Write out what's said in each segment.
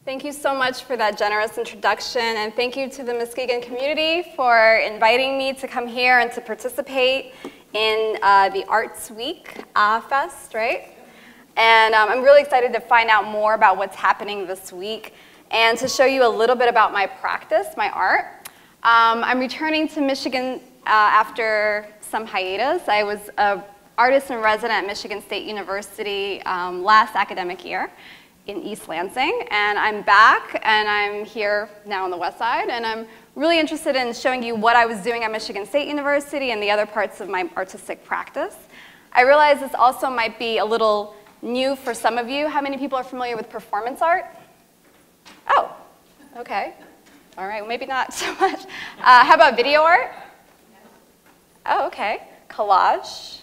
Thank you so much for that generous introduction, and thank you to the Muskegon community for inviting me to come here and to participate in the Arts Week, ahFest, right? And I'm really excited to find out more about what's happening this week and to show you a little bit about my practice, my art. I'm returning to Michigan after some hiatus. I was an artist in resident at Michigan State University last academic year in East Lansing, and I'm back, and I'm here now on the west side, and I'm really interested in showing you what I was doing at Michigan State University and the other parts of my artistic practice. I realize this also might be a little new for some of you. How many people are familiar with performance art? Oh, okay. All right, well, maybe not so much. How about video art? Oh, okay. Collage,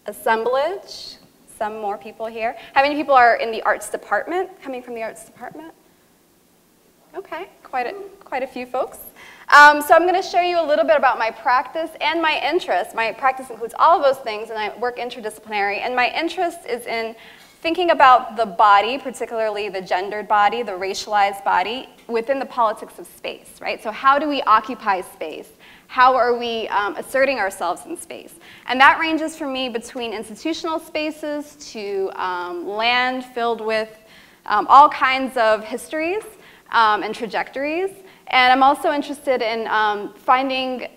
assemblage. Some more people here. How many people are in the arts department, coming from the arts department? Okay, quite a few folks. So I'm going to show you a little bit about my practice and my interest. My practice includes all of those things, and I work interdisciplinary. And my interest is in thinking about the body, particularly the gendered body, the racialized body, within the politics of space, right? So how do we occupy space? How are we asserting ourselves in space? And that ranges for me between institutional spaces to land filled with all kinds of histories and trajectories. And I'm also interested in finding,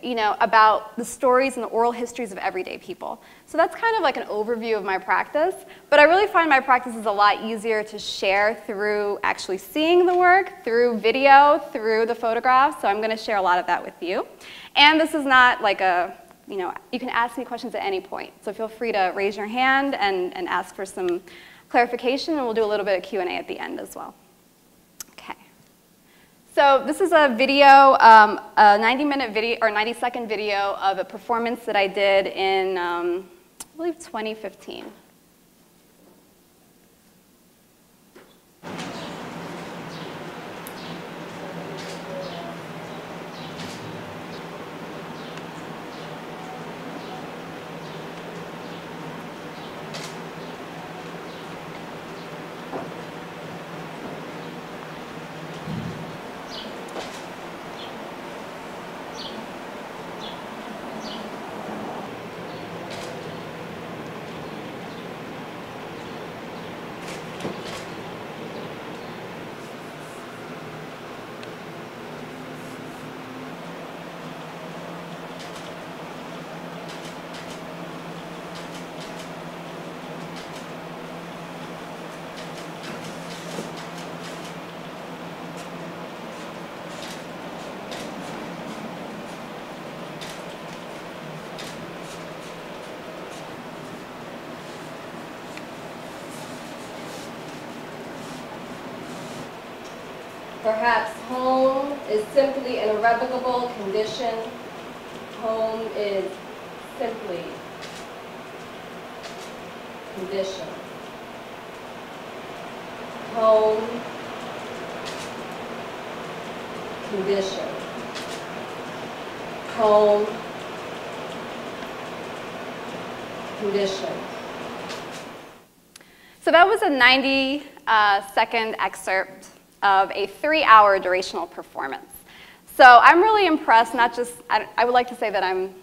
about the stories and the oral histories of everyday people. So that's kind of like an overview of my practice. But I really find my practice is a lot easier to share through actually seeing the work, through video, through the photographs. So I'm going to share a lot of that with you. And this is not like a, you can ask me questions at any point. So feel free to raise your hand and ask for some clarification, and we'll do a little bit of Q&A at the end as well. Okay. So this is a video, a 90-minute video, or 90-second video of a performance that I did in, I believe, 2015. Perhaps home is simply an irrevocable condition. Home is simply condition. Home, condition. Home, condition. So that was a 90-second excerpt of a 3-hour durational performance. So I'm really impressed, not just, I would like to say that I'm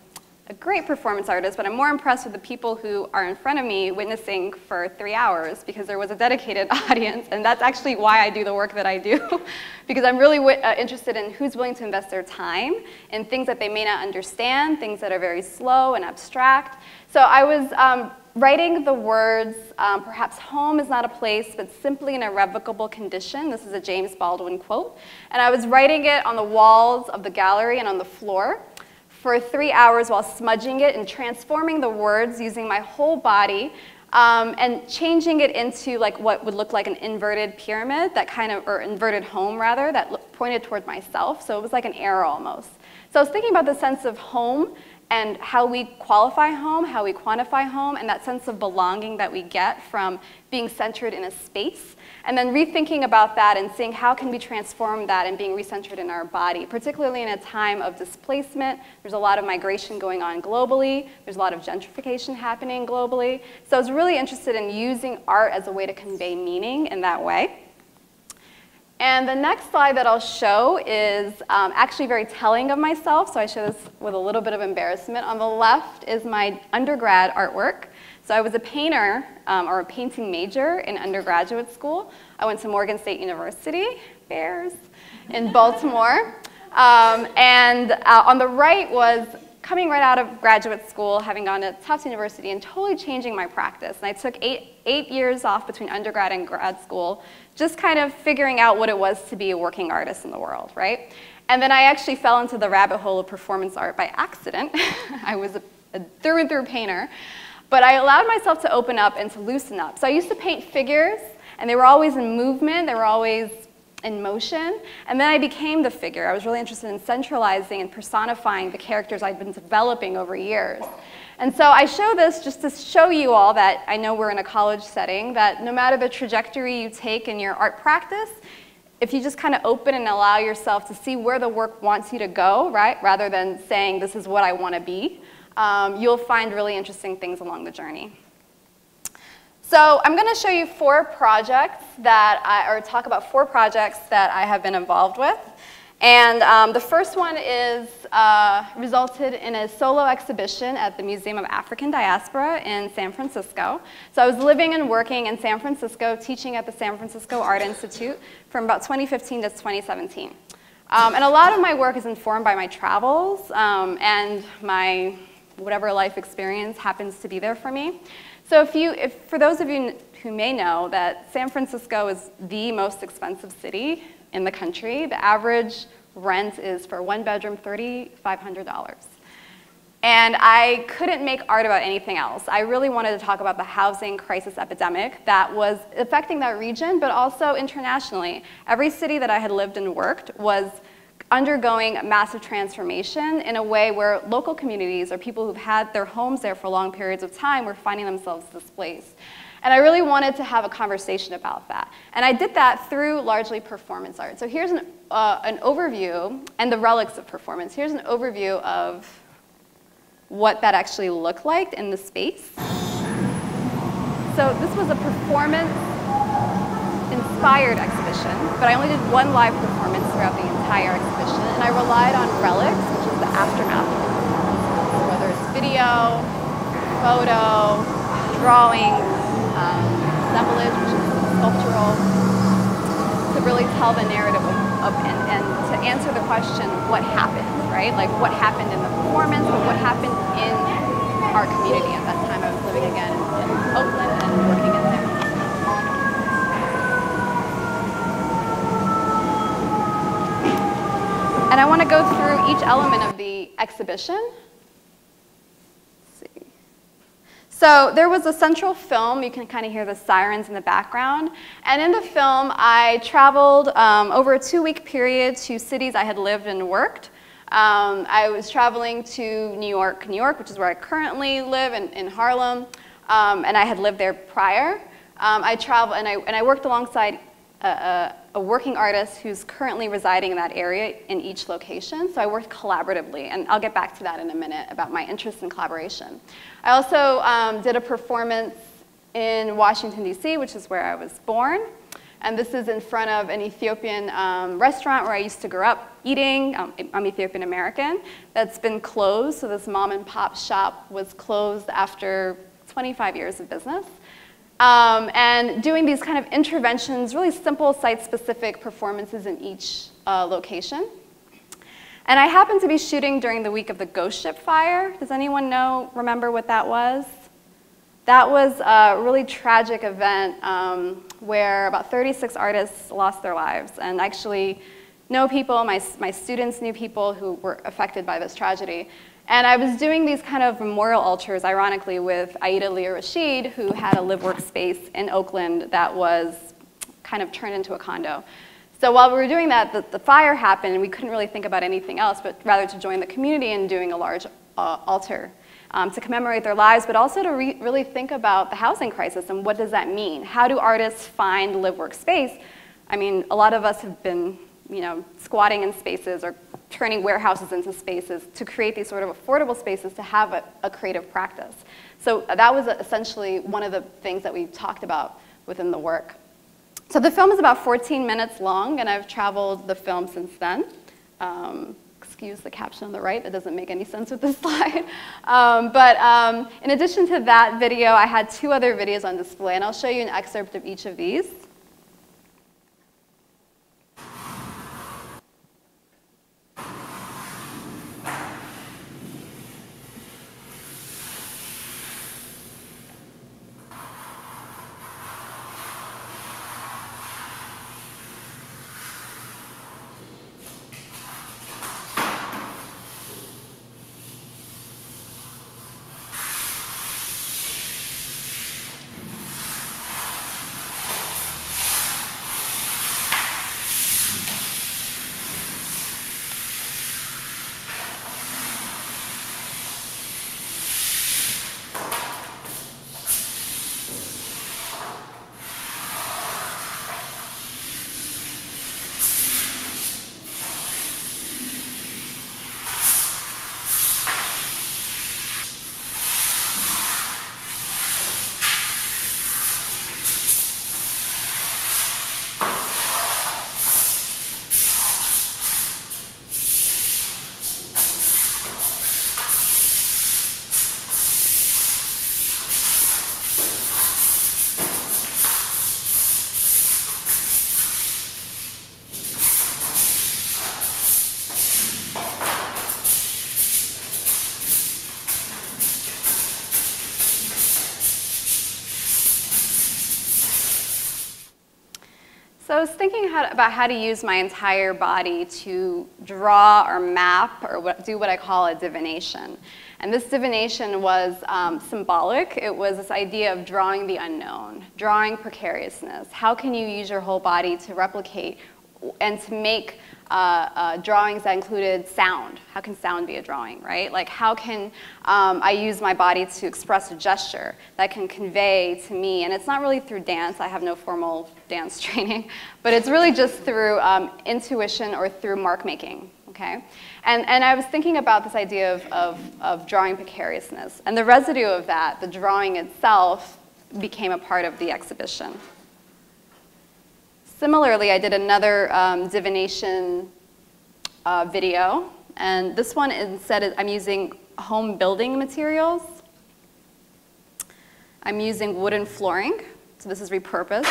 a great performance artist, but I'm more impressed with the people who are in front of me witnessing for 3 hours, because there was a dedicated audience, and that's actually why I do the work that I do, because I'm really interested in who's willing to invest their time in things that they may not understand, things that are very slow and abstract. So I was writing the words, perhaps home is not a place, but simply an irrevocable condition. This is a James Baldwin quote. And I was writing it on the walls of the gallery and on the floor for 3 hours while smudging it and transforming the words using my whole body and changing it into like what would look like an inverted pyramid, that kind of, or inverted home rather, that pointed toward myself. So it was like an arrow almost. So I was thinking about the sense of home and how we qualify home, how we quantify home, and that sense of belonging that we get from being centered in a space. And then rethinking about that and seeing how can we transform that and being recentered in our body, particularly in a time of displacement. There's a lot of migration going on globally. There's a lot of gentrification happening globally. So I was really interested in using art as a way to convey meaning in that way. And the next slide that I'll show is actually very telling of myself, so I show this with a little bit of embarrassment. On the left is my undergrad artwork. So I was a painter, or a painting major in undergraduate school. I went to Morgan State University, Bears, in Baltimore. On the right was coming right out of graduate school, having gone to Tufts University and totally changing my practice. And I took eight years off between undergrad and grad school, just kind of figuring out what it was to be a working artist in the world, right? And then I actually fell into the rabbit hole of performance art by accident. I was a through and through painter, but I allowed myself to open up and to loosen up. So I used to paint figures, and they were always in movement, they were always in motion, and then I became the figure. I was really interested in centralizing and personifying the characters I'd been developing over years. And so I show this just to show you all that I know we're in a college setting, that no matter the trajectory you take in your art practice, if you just kind of open and allow yourself to see where the work wants you to go, right, rather than saying this is what I want to be, you'll find really interesting things along the journey. So I'm going to show you four projects or talk about four projects that I have been involved with. And the first one is resulted in a solo exhibition at the Museum of African Diaspora in San Francisco. So I was living and working in San Francisco, teaching at the San Francisco Art Institute from about 2015 to 2017. And a lot of my work is informed by my travels and my whatever life experience happens to be there for me. So for those of you who may know that San Francisco is the most expensive city in the country, the average rent is for one bedroom $3,500. And I couldn't make art about anything else. I really wanted to talk about the housing crisis epidemic that was affecting that region, but also internationally. Every city that I had lived and worked was undergoing massive transformation in a way where local communities or people who've had their homes there for long periods of time were finding themselves displaced. And I really wanted to have a conversation about that. And I did that through largely performance art. So here's an overview, and the relics of performance. Here's an overview of what that actually looked like in the space. So this was a performance-inspired exhibition, but I only did one live performance throughout the entire exhibition, and I relied on relics, which is the aftermath of the performance. So whether it's video, photo, drawing, assemblage, which is sculptural, to really tell the narrative and to answer the question, what happened, right? Like what happened in the performance, but what happened in our community at that time. I was living again in Oakland and working in San Francisco. And I want to go through each element of the exhibition. Let's see. So there was a central film. You can kind of hear the sirens in the background. And in the film, I traveled over a 2-week period to cities I had lived and worked. I was traveling to New York, which is where I currently live, in Harlem. And I had lived there prior. I traveled, and I worked alongside a working artist who's currently residing in that area in each location. So I worked collaboratively, and I'll get back to that in a minute about my interest in collaboration. I also did a performance in Washington, D.C., which is where I was born. And this is in front of an Ethiopian restaurant where I used to grow up eating. I'm Ethiopian American. That's been closed, so this mom and pop shop was closed after 25 years of business. And doing these kind of interventions, really simple site-specific performances in each location. And I happened to be shooting during the week of the ghost ship fire. Does anyone remember what that was? That was a really tragic event where about 36 artists lost their lives. And actually know people, my students knew people who were affected by this tragedy. And I was doing these kind of memorial altars, ironically, with Aida Leah Rashid, who had a live-work space in Oakland that was kind of turned into a condo. So while we were doing that, the fire happened, and we couldn't really think about anything else, but rather to join the community in doing a large altar to commemorate their lives, but also to really think about the housing crisis and what does that mean? How do artists find live-work space? I mean, a lot of us have been, squatting in spaces or turning warehouses into spaces to create these sort of affordable spaces to have a creative practice. So that was essentially one of the things that we talked about within the work. So the film is about 14 minutes long, and I've traveled the film since then. Excuse the caption on the right, that doesn't make any sense with this slide. In addition to that video, I had 2 other videos on display, and I'll show you an excerpt of each of these. So I was thinking about how to use my entire body to draw or map or do what I call a divination. And this divination was symbolic. It was this idea of drawing the unknown, drawing precariousness. How can you use your whole body to replicate and to make drawings that included sound? How can sound be a drawing, right? Like how can I use my body to express a gesture that can convey to me? And it's not really through dance. I have no formal dance training, but it's really just through intuition or through mark making, okay? And I was thinking about this idea of drawing precariousness. And the residue of that, the drawing itself, became a part of the exhibition. Similarly, I did another divination video, and this one instead I'm using home building materials. I'm using wooden flooring, so this is repurposed.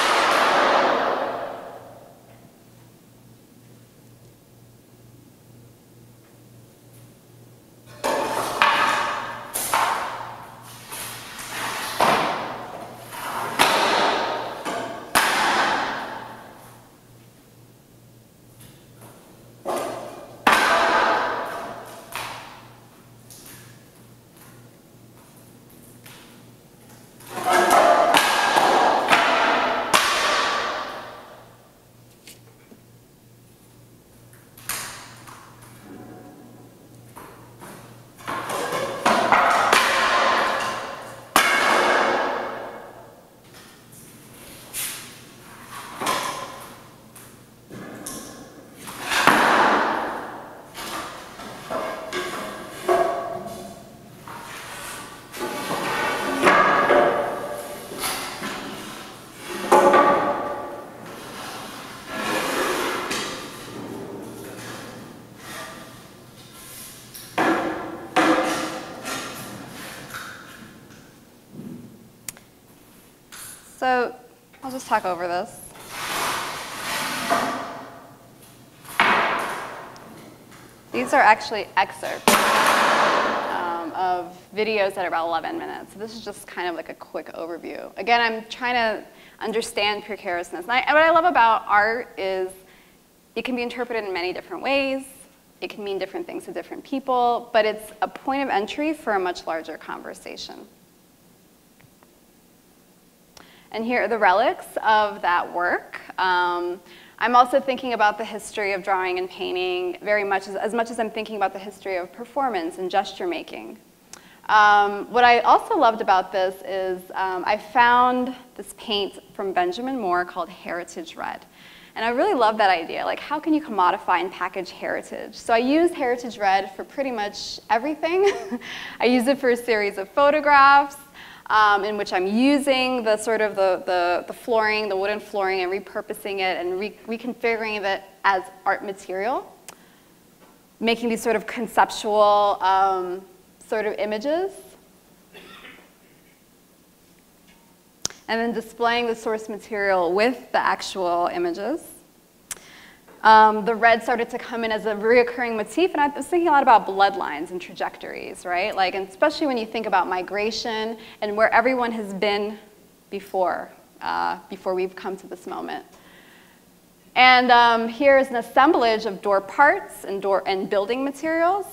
So I'll just talk over this. These are actually excerpts of videos that are about 11 minutes. So this is just kind of like a quick overview. Again, I'm trying to understand precariousness. And what I love about art is it can be interpreted in many different ways. It can mean different things to different people, but it's a point of entry for a much larger conversation. And here are the relics of that work. I'm also thinking about the history of drawing and painting very much as much as I'm thinking about the history of performance and gesture making. What I also loved about this is I found this paint from Benjamin Moore called Heritage Red. And I really love that idea, like how can you commodify and package heritage? So I used Heritage Red for pretty much everything. I used it for a series of photographs. in which I'm using the sort of the flooring, the wooden flooring, and repurposing it and reconfiguring it as art material, making these sort of conceptual sort of images, and then displaying the source material with the actual images. The red started to come in as a recurring motif, and I was thinking a lot about bloodlines and trajectories, right? Like, and especially when you think about migration and where everyone has been before, before we've come to this moment. And here is an assemblage of door parts and building materials,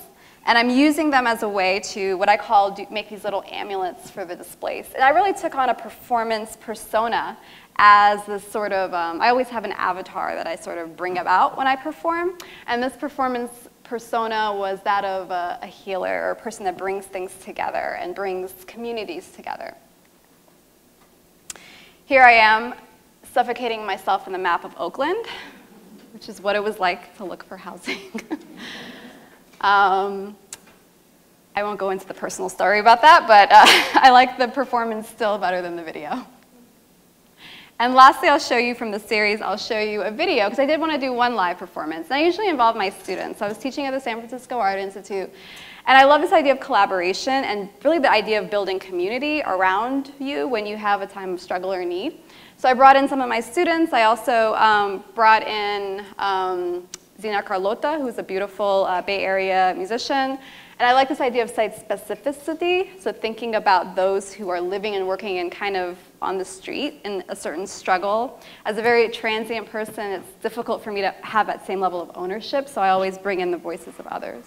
and I'm using them as a way to, what I call, make these little amulets for the displays. And I really took on a performance persona as this sort of, I always have an avatar that I sort of bring about when I perform. And this performance persona was that of a healer or a person that brings things together and brings communities together. Here I am suffocating myself in the map of Oakland, which is what it was like to look for housing. I won't go into the personal story about that, but I like the performance still better than the video. And lastly, I'll show you from the series, I'll show you a video, because I did want to do one live performance. And I usually involve my students. I was teaching at the San Francisco Art Institute, and I love this idea of collaboration and really the idea of building community around you when you have a time of struggle or need. So I brought in some of my students. I also brought in Zina Carlota, who's a beautiful Bay Area musician. And I like this idea of site specificity, so thinking about those who are living and working in kind of on the street in a certain struggle. As a very transient person, it's difficult for me to have that same level of ownership, so I always bring in the voices of others.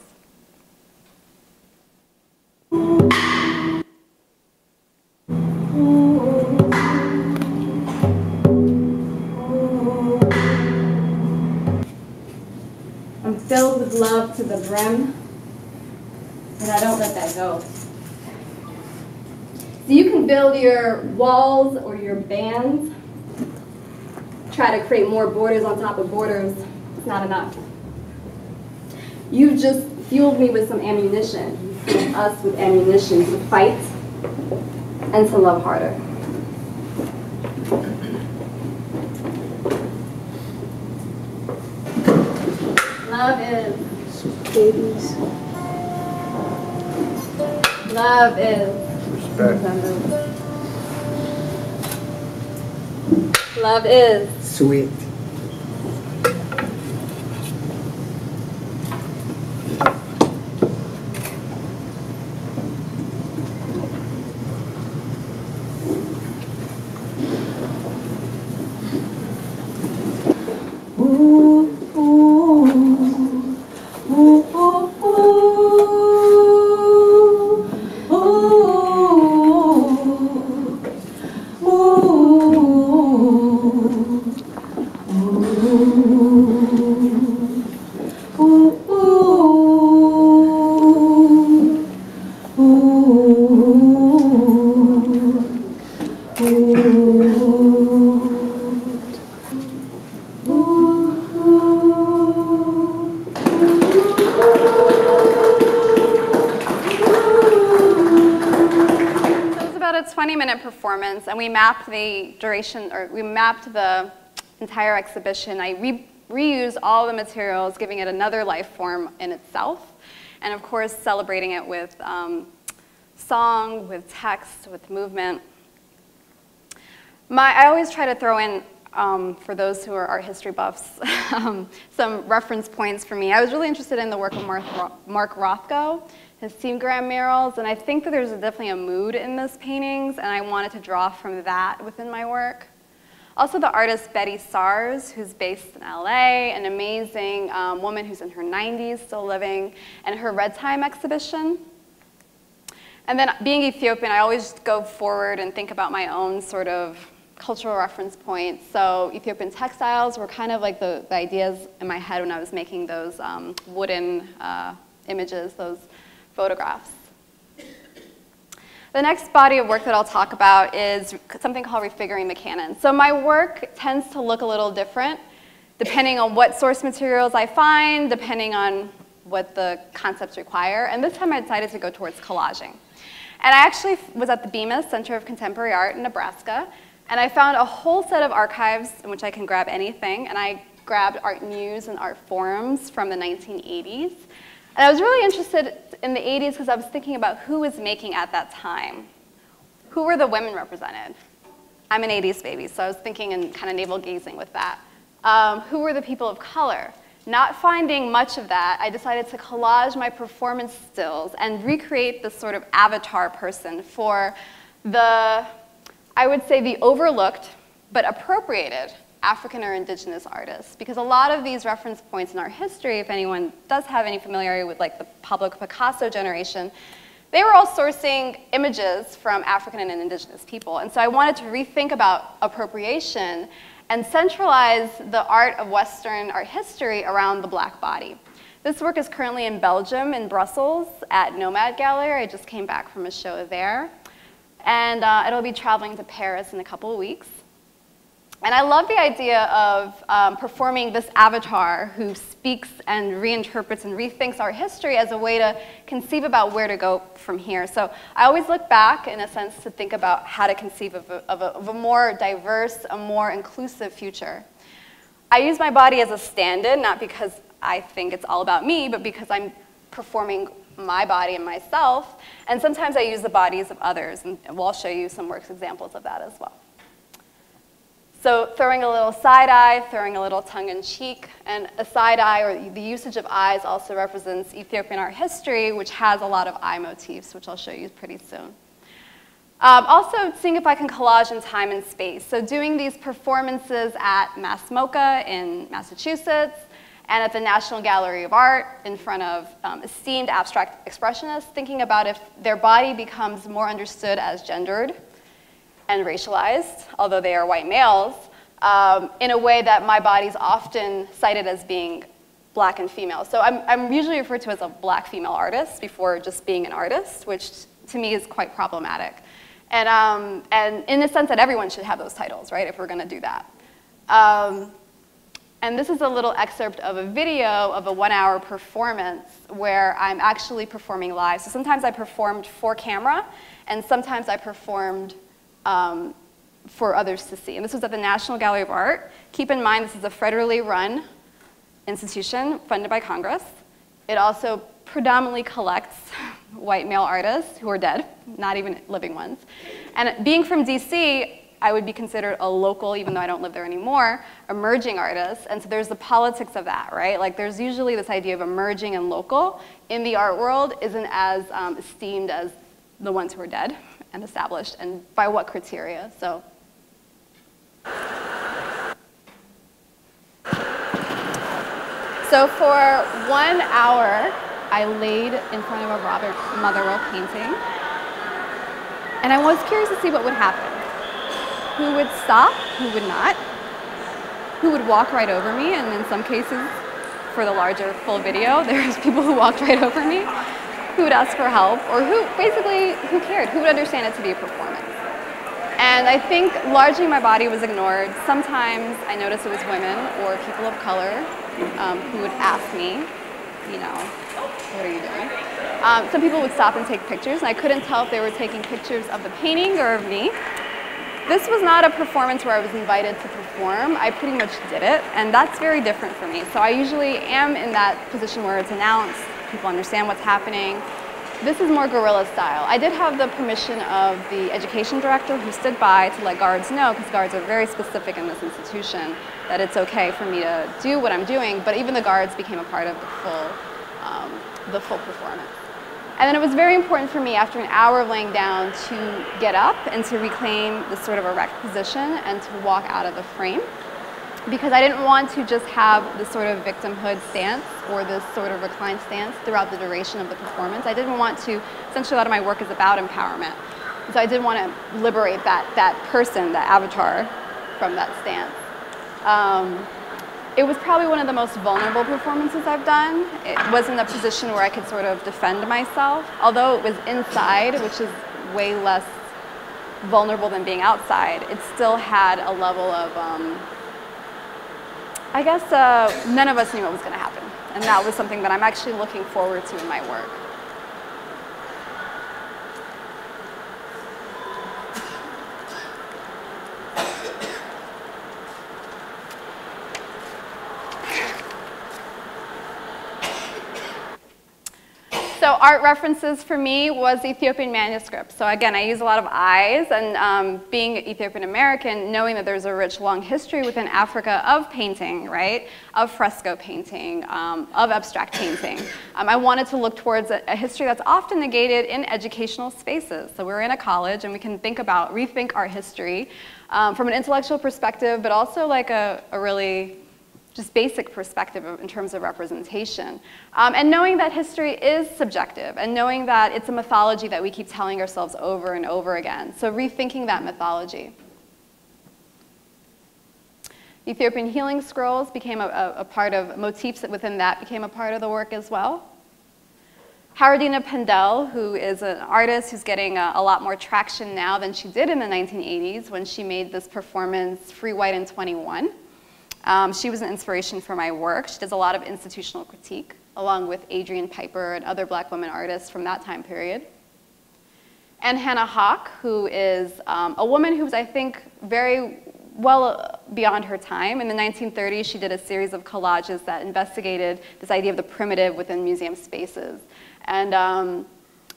I'm filled with love to the brim, and I don't let that go. So you can build your walls or your bands, try to create more borders on top of borders. It's not enough. You just fueled me with some ammunition. You fueled us with ammunition to fight and to love harder. Love is babies. Love is respect. Love is sweet. Performance, and we mapped the duration, or we mapped the entire exhibition. I reused all the materials, giving it another life form in itself, and of course celebrating it with song, with text, with movement. I always try to throw in, for those who are art history buffs, some reference points for me. I was really interested in the work of Mark Rothko, his Seagram murals, and I think that there's definitely a mood in those paintings, and I wanted to draw from that within my work. Also the artist Betty Sars, who's based in LA, an amazing woman who's in her 90s, still living, and her Red Time exhibition. And then being Ethiopian, I always go forward and think about my own sort of cultural reference points. So Ethiopian textiles were kind of like the ideas in my head when I was making those wooden images, those photographs. The next body of work that I'll talk about is something called refiguring mccannon. So my work tends to look a little different depending on what source materials I find, depending on what the concepts require. And this time I decided to go towards collaging. And I actually was at the Bemis Center of Contemporary Art in Nebraska, and I found a whole set of archives in which I can grab anything, and I grabbed art news and art forums from the 1980s. And I was really interested in the 80s because I was thinking about who was making at that time. Who were the women represented? I'm an 80s baby, so I was thinking and kind of navel-gazing with that. Who were the people of color? Not finding much of that, I decided to collage my performance stills and recreate this sort of avatar person for the, I would say, the overlooked but appropriated African or indigenous artists. Because a lot of these reference points in our history, if anyone does have any familiarity with like the Pablo Picasso generation, they were all sourcing images from African and indigenous people. And so I wanted to rethink about appropriation and centralize the art of Western art history around the black body. This work is currently in Belgium, in Brussels, at Nomad Gallery. I just came back from a show there. And it'll be traveling to Paris in a couple of weeks. And I love the idea of performing this avatar who speaks and reinterprets and rethinks our history as a way to conceive about where to go from here. So I always look back, in a sense, to think about how to conceive of a more diverse, a more inclusive future. I use my body as a stand-in, not because I think it's all about me, but because I'm performing my body and myself. And sometimes I use the bodies of others, and we'll show you some works examples of that as well. So throwing a little side-eye, throwing a little tongue-in-cheek, and a side-eye, or the usage of eyes, also represents Ethiopian art history, which has a lot of eye motifs, which I'll show you pretty soon. Also, seeing if I can collage in time and space. So doing these performances at MassMoCA in Massachusetts, and at the National Gallery of Art in front of esteemed abstract expressionists, thinking about if their body becomes more understood as gendered and racialized, although they are white males, in a way that my body's often cited as being black and female. So I'm usually referred to as a black female artist before just being an artist, which to me is quite problematic. And in the sense that everyone should have those titles, right, if we're gonna do that. And this is a little excerpt of a video of a 1-hour performance where I'm actually performing live. So sometimes I performed for camera, and sometimes I performed for others to see. And this was at the National Gallery of Art. Keep in mind, this is a federally run institution funded by Congress. It also predominantly collects white male artists who are dead, not even living ones. And being from DC, I would be considered a local, even though I don't live there anymore, emerging artist. And so there's the politics of that, right? Like there's usually this idea of emerging and local in the art world isn't as esteemed as the ones who are dead and established, and by what criteria. So for 1 hour, I laid in front of a Robert Motherwell painting, and I was curious to see what would happen. Who would stop, who would not, who would walk right over me, and in some cases, for the larger full video, there's people who walked right over me, who would ask for help, or who cared, who would understand it to be a performance. And I think largely my body was ignored. Sometimes I noticed it was women or people of color who would ask me, you know, what are you doing? Some people would stop and take pictures, and I couldn't tell if they were taking pictures of the painting or of me. This was not a performance where I was invited to perform. I pretty much did it, and that's very different for me. So I usually am in that position where it's announced, people understand what's happening. This is more guerrilla style. I did have the permission of the education director who stood by to let guards know, because guards are very specific in this institution, that it's okay for me to do what I'm doing, but even the guards became a part of the full performance. And then it was very important for me, after an hour of laying down, to get up and to reclaim this sort of erect position and to walk out of the frame, because I didn't want to just have this sort of victimhood stance or this sort of reclined stance throughout the duration of the performance. I didn't want to, essentially a lot of my work is about empowerment. So I did want to liberate that person, that avatar, from that stance. It was probably one of the most vulnerable performances I've done. It wasn't a position where I could sort of defend myself, although it was inside, which is way less vulnerable than being outside. It still had a level of, I guess none of us knew what was going to happen. And that was something that I'm actually looking forward to in my work. So art references for me was Ethiopian manuscripts. So again, I use a lot of eyes, and being Ethiopian American, knowing that there's a rich, long history within Africa of painting, right? Of fresco painting, of abstract painting. I wanted to look towards a history that's often negated in educational spaces. So we're in a college, and we can think about, rethink art history from an intellectual perspective, but also like a really just basic perspective in terms of representation. And knowing that history is subjective, and knowing that it's a mythology that we keep telling ourselves over and over again. So rethinking that mythology. Ethiopian healing scrolls became a part of, motifs within that became a part of the work as well. Howardina Pendel, who is an artist who's getting a lot more traction now than she did in the 1980s when she made this performance, Free White and 21. She was an inspiration for my work. She does a lot of institutional critique, along with Adrienne Piper and other Black women artists from that time period. And Hannah Hawk, who is a woman who's, I think, very well beyond her time. In the 1930s, she did a series of collages that investigated this idea of the primitive within museum spaces. And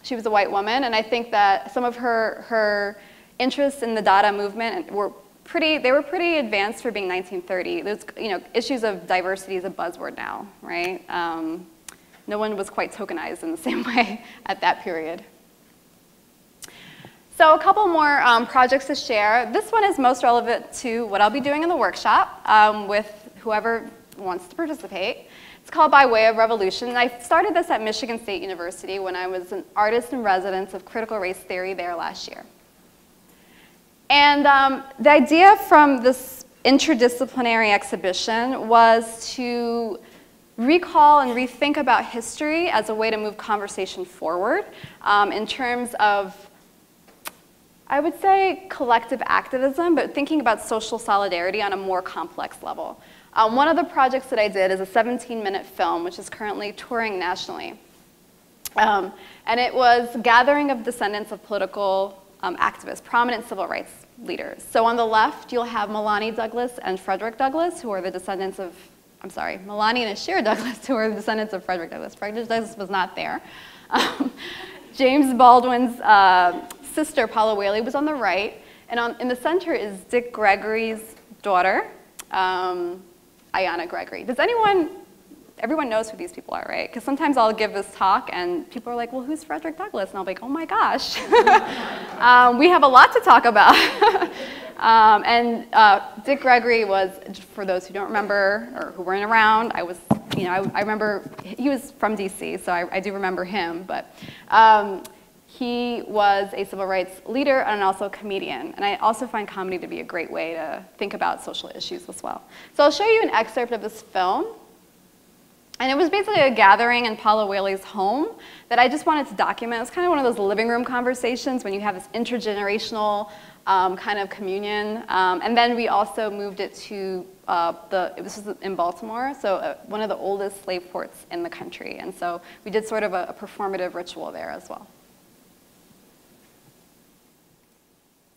she was a white woman, and I think that some of her interests in the Dada movement were pretty advanced for being 1930. There's, issues of diversity is a buzzword now, right? No one was quite tokenized in the same way at that period. So a couple more projects to share. This one is most relevant to what I'll be doing in the workshop with whoever wants to participate. It's called By Way of Revolution. And I started this at Michigan State University when I was an artist in residence of critical race theory there last year. And the idea from this interdisciplinary exhibition was to recall and rethink about history as a way to move conversation forward in terms of, I would say, collective activism, but thinking about social solidarity on a more complex level. One of the projects that I did is a 17-minute film, which is currently touring nationally. And it was a gathering of descendants of political activists, prominent civil rights leaders. So on the left, you'll have Melanie Douglas and Frederick Douglass, who are the descendants of, Melanie and Ashira Douglas, who are the descendants of Frederick Douglass. Frederick Douglass was not there. James Baldwin's sister, Paula Whaley, was on the right. And in the center is Dick Gregory's daughter, Ayanna Gregory. Everyone knows who these people are, right? Because sometimes I'll give this talk and people are like, well, who's Frederick Douglass? And I'll be like, oh my gosh. We have a lot to talk about. Dick Gregory was, for those who don't remember or who weren't around, I remember, he was from DC, so I do remember him, but he was a civil rights leader and also a comedian. And I also find comedy to be a great way to think about social issues as well. So I'll show you an excerpt of this film. And it was basically a gathering in Paula Whaley's home that I just wanted to document. It was kind of one of those living room conversations when you have this intergenerational kind of communion. And then we also moved it to, this was in Baltimore, so one of the oldest slave ports in the country. And so we did sort of a performative ritual there as well.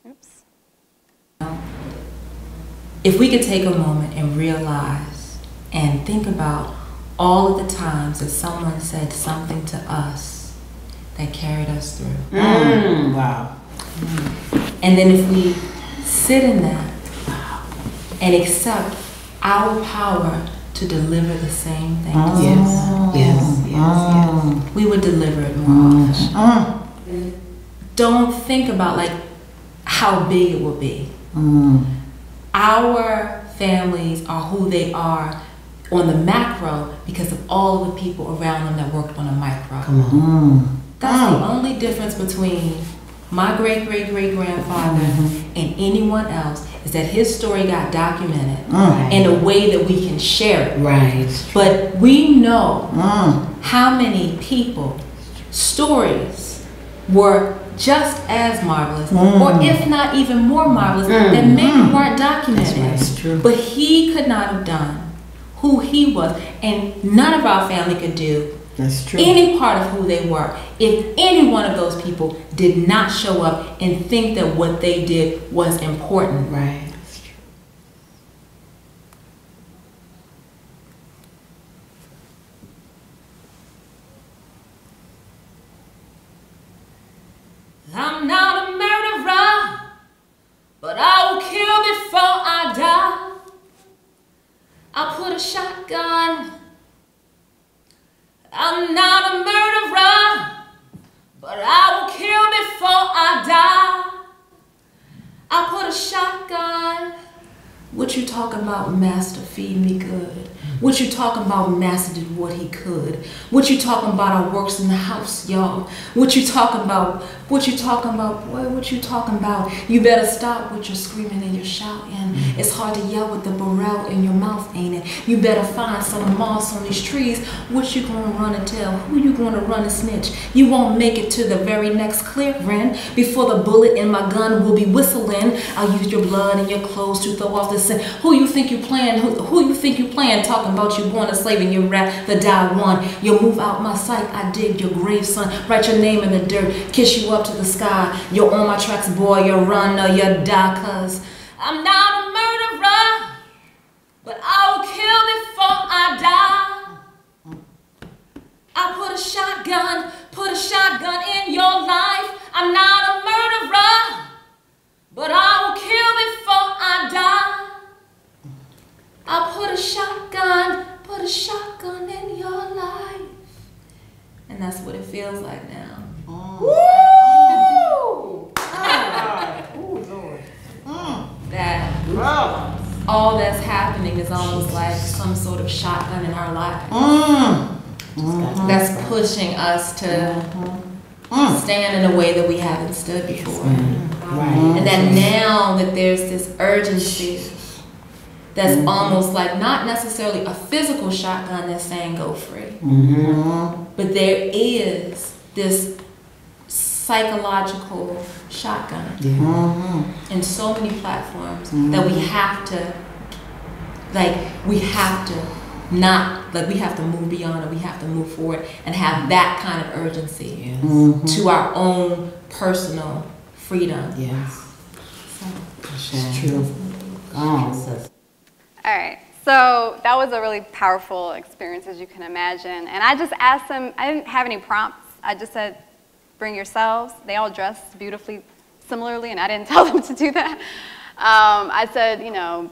Oops. If we could take a moment and realize and think about all of the times that someone said something to us that carried us through. Wow. And then if we sit in that and accept our power to deliver the same thing to Yes. we would deliver it more often. Don't think about like how big it will be. Our families are who they are on the macro because of all the people around them that worked on a micro. That's the only difference between my great-great-great-grandfather and anyone else, is that his story got documented in a way that we can share it. Right. But we know how many people, stories were just as marvelous, or if not even more marvelous, that maybe weren't documented. That's true. But he could not have done who he was, and none of our family could do any part of who they were if any one of those people did not show up and think that what they did was important. Right. shotgun. What you talking about, master, feed me good? What you talking about, master did what he could? What you talking about, I works in the house, y'all? What you talking about? What you talking about, boy? What you talking about? You better stop with your screaming and your shouting. It's hard to yell with the barrel in your mouth, ain't it? You better find some moss on these trees. What you gonna run and tell? Who you gonna run and snitch? You won't make it to the very next clearing before the bullet in my gun will be whistling. I'll use your blood and your clothes to throw off the sin. Who you think you playing? Who you think you playing? Talking about you born a slave and you rather die one. You'll move out my sight. I dig your grave, son. Write your name in the dirt. Kiss you up to the sky. You're on my tracks, boy. You run or you die, cause I'm not a murderer, but I will kill before I die. I put a shotgun in your life. I'm not a murderer, but I will kill before I die. I put a shotgun in your life. And that's what it feels like now. Woo! Oh, Lord. That all that's happening is almost like some sort of shotgun in our lives. That's pushing us to stand in a way that we haven't stood before. And that now that there's this urgency that's almost like not necessarily a physical shotgun that's saying go free, but there is this psychological shotgun in so many platforms that we have to move beyond it. We have to move forward and have that kind of urgency to our own personal freedom. Yes. So. It's true. All right, so that was a really powerful experience, as you can imagine. And I just asked them, I didn't have any prompts. I just said, bring yourselves. They all dressed beautifully similarly, and I didn't tell them to do that. I said, you know,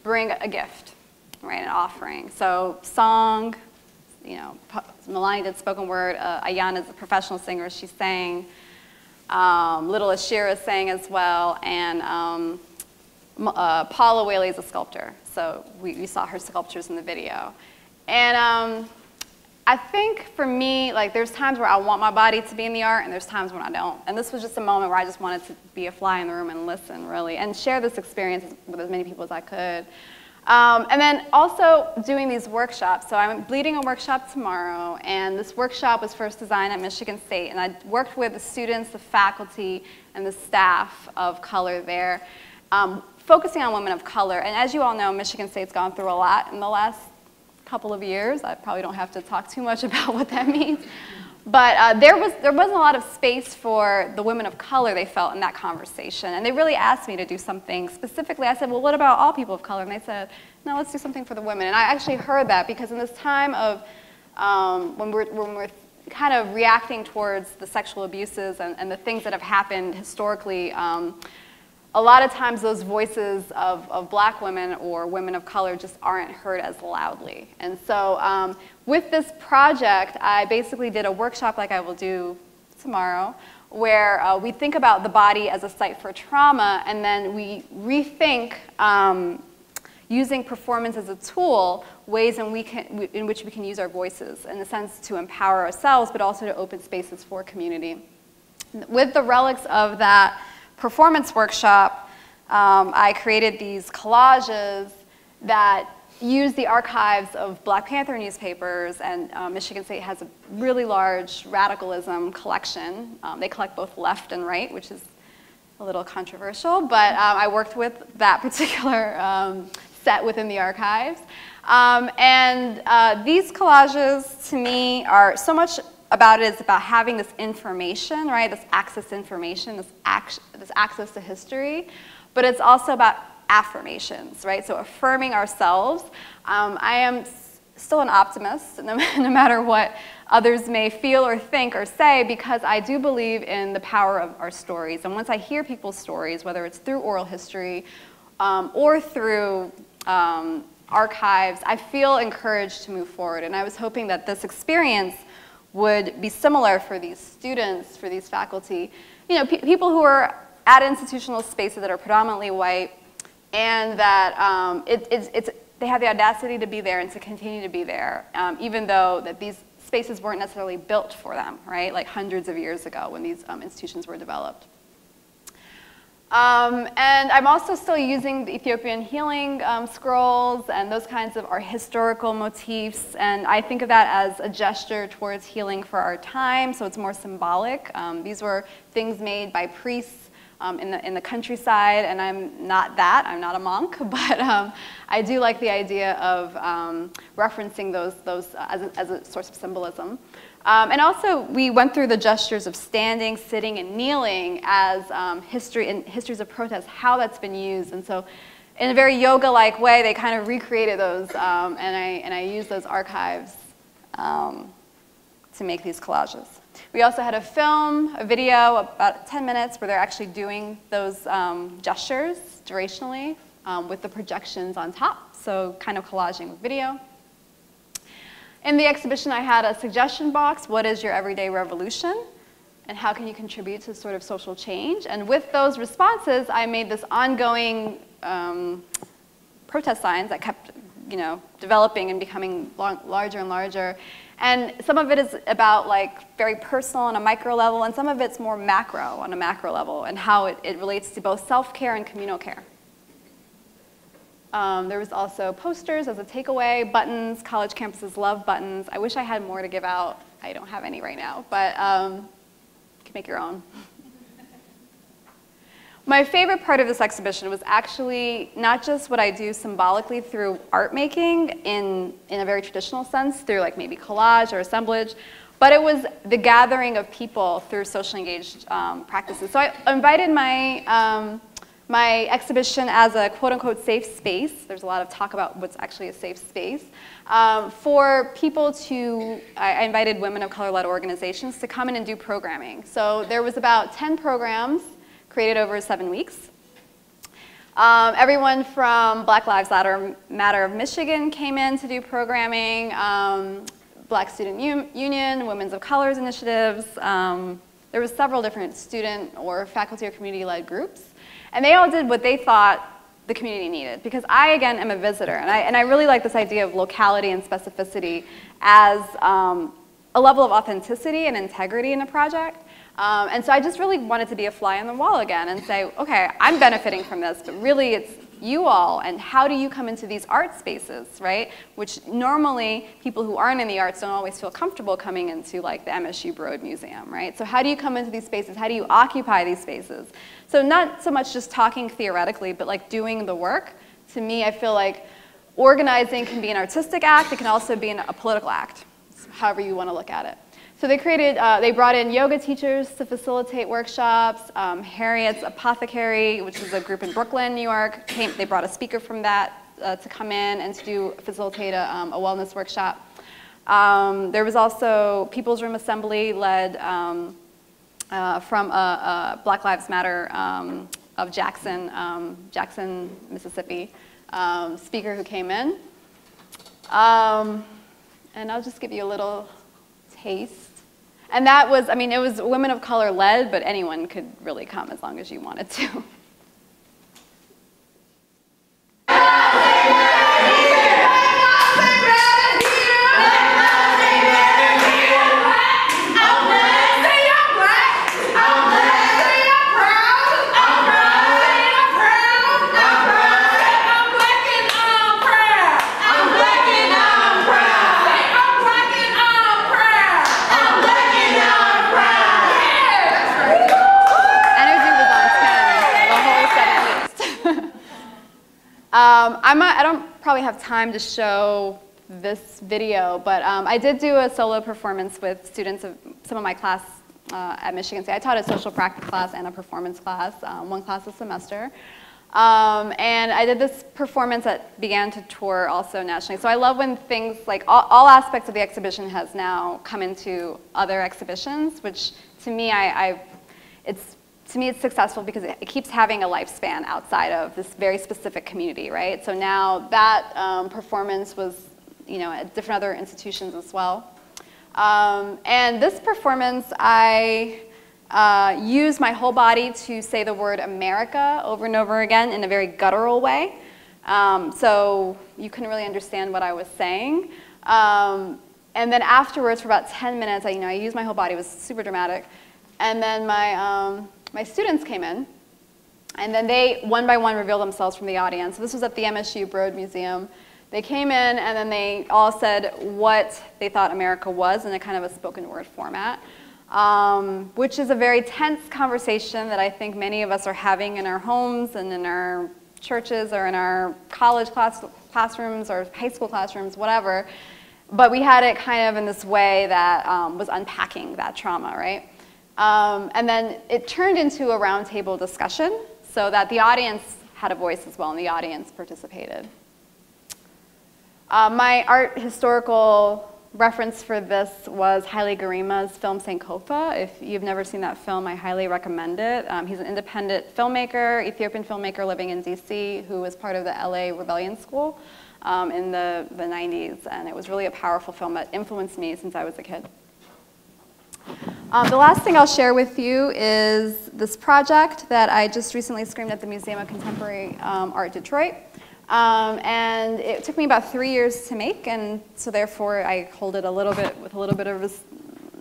bring a gift, right, an offering. So song, you know, Melanie did spoken word. Ayana's a professional singer. She sang. Little Ashira sang as well. And Paula Whaley is a sculptor. So we saw her sculptures in the video. And I think for me, like there's times where I want my body to be in the art and there's times when I don't. And this was just a moment where I just wanted to be a fly in the room and listen, really, and share this experience with as many people as I could. And then also doing these workshops. So I'm leading a workshop tomorrow, and this workshop was first designed at Michigan State. And I worked with the students, the faculty, and the staff of color there, focusing on women of color. And as you all know, Michigan State's gone through a lot in the last couple of years. I probably don't have to talk too much about what that means. But there wasn't a lot of space for the women of color, they felt, in that conversation. And they really asked me to do something specifically. I said, well, what about all people of color? And they said, no, let's do something for the women. And I actually heard that because in this time of when we're kind of reacting towards the sexual abuses and the things that have happened historically, a lot of times those voices of black women or women of color just aren't heard as loudly. And so with this project, I basically did a workshop like I will do tomorrow, where we think about the body as a site for trauma, and then we rethink using performance as a tool, ways in which we can use our voices, in a sense to empower ourselves, but also to open spaces for community. With the relics of that performance workshop, I created these collages that use the archives of Black Panther newspapers, and Michigan State has a really large radicalism collection. They collect both left and right, which is a little controversial, but I worked with that particular set within the archives. These collages, to me, are so much about it is about having this information, right? This access to information, this access to history, but it's also about affirmations, right? So affirming ourselves. I am still an optimist, no matter what others may feel or think or say, because I do believe in the power of our stories. And once I hear people's stories, whether it's through oral history or through archives, I feel encouraged to move forward. And I was hoping that this experience would be similar for these students, for these faculty. You know, people who are at institutional spaces that are predominantly white, and that they have the audacity to be there and to continue to be there, even though that these spaces weren't necessarily built for them, right? Like hundreds of years ago when these institutions were developed. And I'm also still using the Ethiopian healing scrolls and those kinds of art historical motifs, and I think of that as a gesture towards healing for our time, so it's more symbolic. These were things made by priests in the countryside, and I'm not that, I'm not a monk, but I do like the idea of referencing those as a source of symbolism. And also, we went through the gestures of standing, sitting, and kneeling as histories of protest, how that's been used. And so, in a very yoga-like way, they kind of recreated those, and I used those archives to make these collages. We also had a video, about 10 minutes, where they're actually doing those gestures durationally with the projections on top, so kind of collaging with video. In the exhibition, I had a suggestion box, what is your everyday revolution? And how can you contribute to sort of social change? And with those responses, I made this ongoing protest signs that kept, developing and becoming larger and larger. And some of it is about like very personal on a micro level, and some of it's more macro on a macro level, and how it relates to both self-care and communal care. There was also posters as a takeaway, buttons, college campuses love buttons. I wish I had more to give out. I don't have any right now, but you can make your own. My favorite part of this exhibition was actually not just what I do symbolically through art making in a very traditional sense, through like maybe collage or assemblage, but it was the gathering of people through socially engaged practices. So I invited my exhibition as a quote-unquote safe space. There's a lot of talk about what's actually a safe space. For people to, I invited women of color-led organizations to come in and do programming. So there was about 10 programs created over 7 weeks. Everyone from Black Lives Matter of Michigan came in to do programming, Black Student Union, Women's of Colors initiatives. There was several different student or faculty or community-led groups. And they all did what they thought the community needed. Because I, again, am a visitor. And I really like this idea of locality and specificity as a level of authenticity and integrity in a project. And so I just really wanted to be a fly on the wall again and say, okay, I'm benefiting from this, but really it's you all, and how do you come into these art spaces, right? Which normally people who aren't in the arts don't always feel comfortable coming into like the MSU Broad Museum, right? So how do you come into these spaces? How do you occupy these spaces? So not so much just talking theoretically, but like doing the work. To me, I feel like organizing can be an artistic act. It can also be a political act, however you want to look at it. So they brought in yoga teachers to facilitate workshops. Harriet's Apothecary, which is a group in Brooklyn, New York, they brought a speaker from that to come in and to facilitate a wellness workshop. There was also People's Room Assembly led from Black Lives Matter of Jackson, Mississippi, speaker who came in. And I'll just give you a little taste. And that was, I mean, it was women of color led, but anyone could really come as long as you wanted to. I don't probably have time to show this video, but I did do a solo performance with students of some of my class at Michigan State. I taught a social practice class and a performance class, one class a semester. And I did this performance that began to tour also nationally. So I love when things, like all aspects of the exhibition has now come into other exhibitions, which to me, it's successful because it keeps having a lifespan outside of this very specific community, right? So now that performance was, at different other institutions as well. And this performance, I used my whole body to say the word America over and over again in a very guttural way. So you couldn't really understand what I was saying. And then afterwards, for about 10 minutes, I used my whole body. It was super dramatic. And then my students came in, and then they, one by one, revealed themselves from the audience. So this was at the MSU Broad Museum. They came in, and then they all said what they thought America was in a kind of a spoken word format, which is a very tense conversation that I think many of us are having in our homes and in our churches or in our college classrooms or high school classrooms, whatever. But we had it kind of in this way that was unpacking that trauma, right? And then it turned into a roundtable discussion so that the audience had a voice as well, and the audience participated. My art historical reference for this was Haile Garima's film Sankofa. If you've never seen that film, I highly recommend it. He's an independent filmmaker, Ethiopian filmmaker living in DC, who was part of the LA Rebellion School in the 90s, and it was really a powerful film that influenced me since I was a kid. The last thing I'll share with you is this project that I just recently screened at the Museum of Contemporary Art Detroit. And it took me about 3 years to make, and so therefore I hold it a little bit with a little bit of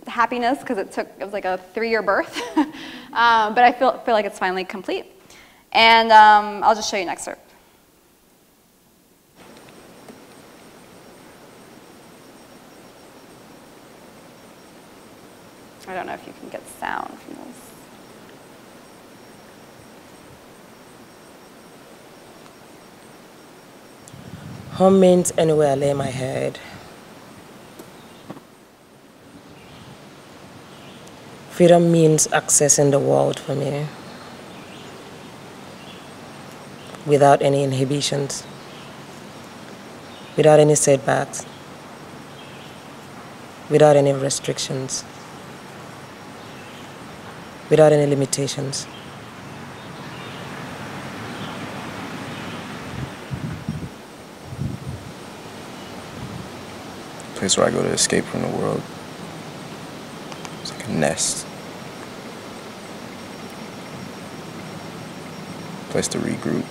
happiness because it was like a 3-year birth. But I feel like it's finally complete. And I'll just show you an excerpt. I don't know if you can get sound from this. Home means anywhere I lay my head. Freedom means accessing the world for me without any inhibitions, without any setbacks, without any restrictions, without any limitations. Place where I go to escape from the world. It's like a nest. Place to regroup.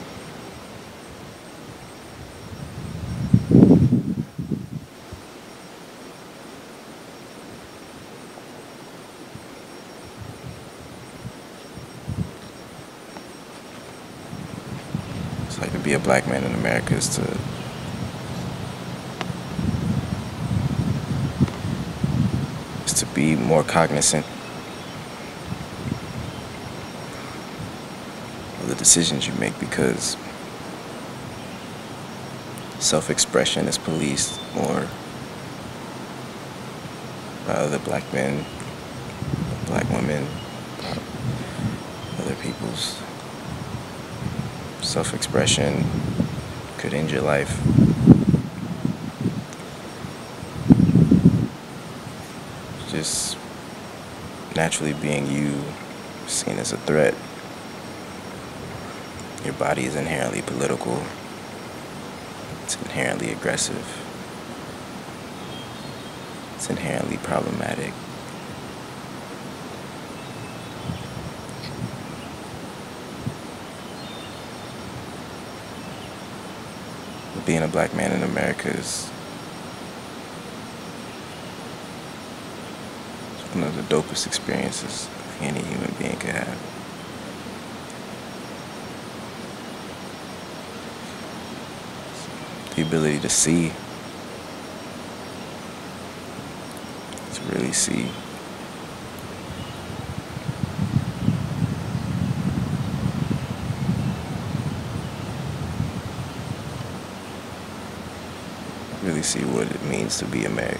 It's like to be a black man in America is to be more cognizant of the decisions you make, because self-expression is policed more by other black men, black women, other people's self-expression could end your life. Just naturally being you seen as a threat. Your body is inherently political. It's inherently aggressive. It's inherently problematic. Being a black man in America is one of the dopest experiences any human being could have. The ability to see, to really see. Really see what it means to be American.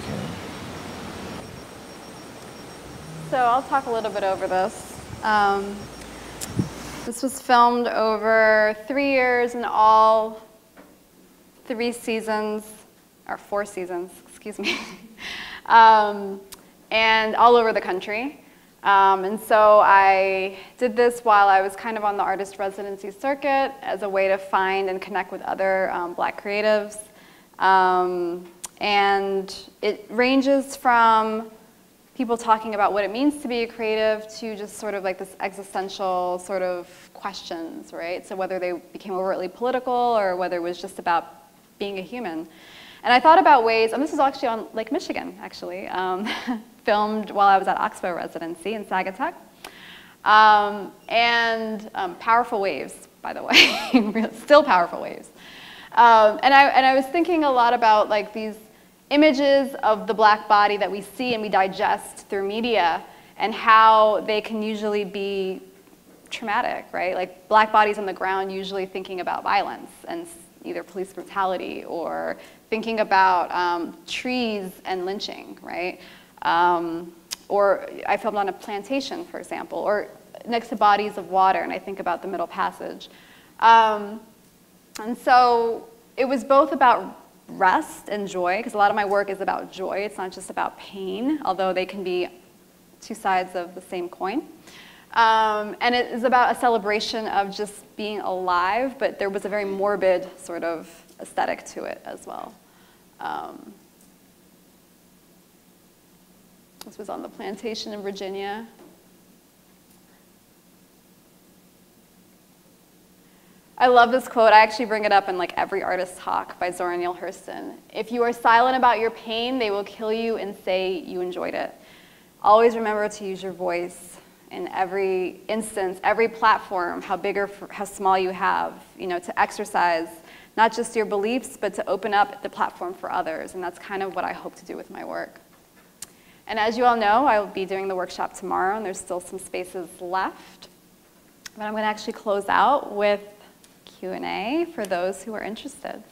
So I'll talk a little bit over this. This was filmed over 3 years in all 3 seasons, or 4 seasons, excuse me, and all over the country. And so I did this while I was kind of on the artist residency circuit as a way to find and connect with other black creatives. And it ranges from people talking about what it means to be a creative to just sort of like this existential sort of questions, right? So whether they became overtly political or whether it was just about being a human. And I thought about ways, and this was actually on Lake Michigan, actually, filmed while I was at Oxbow residency in Saugatuck. Powerful waves, by the way, still powerful waves. And I was thinking a lot about like these images of the black body that we see and we digest through media and how they can usually be traumatic, right? Like black bodies on the ground usually thinking about violence and either police brutality or thinking about trees and lynching, right? Or I filmed on a plantation, for example, or next to bodies of water, and I think about the Middle Passage. And so it was both about rest and joy, because a lot of my work is about joy. It's not just about pain, although they can be two sides of the same coin. And it is about a celebration of just being alive, but there was a very morbid sort of aesthetic to it as well. This was on the plantation in Virginia. I love this quote. I actually bring it up in like every artist talk by Zora Neale Hurston. If you are silent about your pain, they will kill you and say you enjoyed it. Always remember to use your voice in every instance, every platform, how big or how small you have, you know, to exercise not just your beliefs, but to open up the platform for others. And that's kind of what I hope to do with my work. And as you all know, I will be doing the workshop tomorrow, and there's still some spaces left. But I'm going to actually close out with Q&A for those who are interested.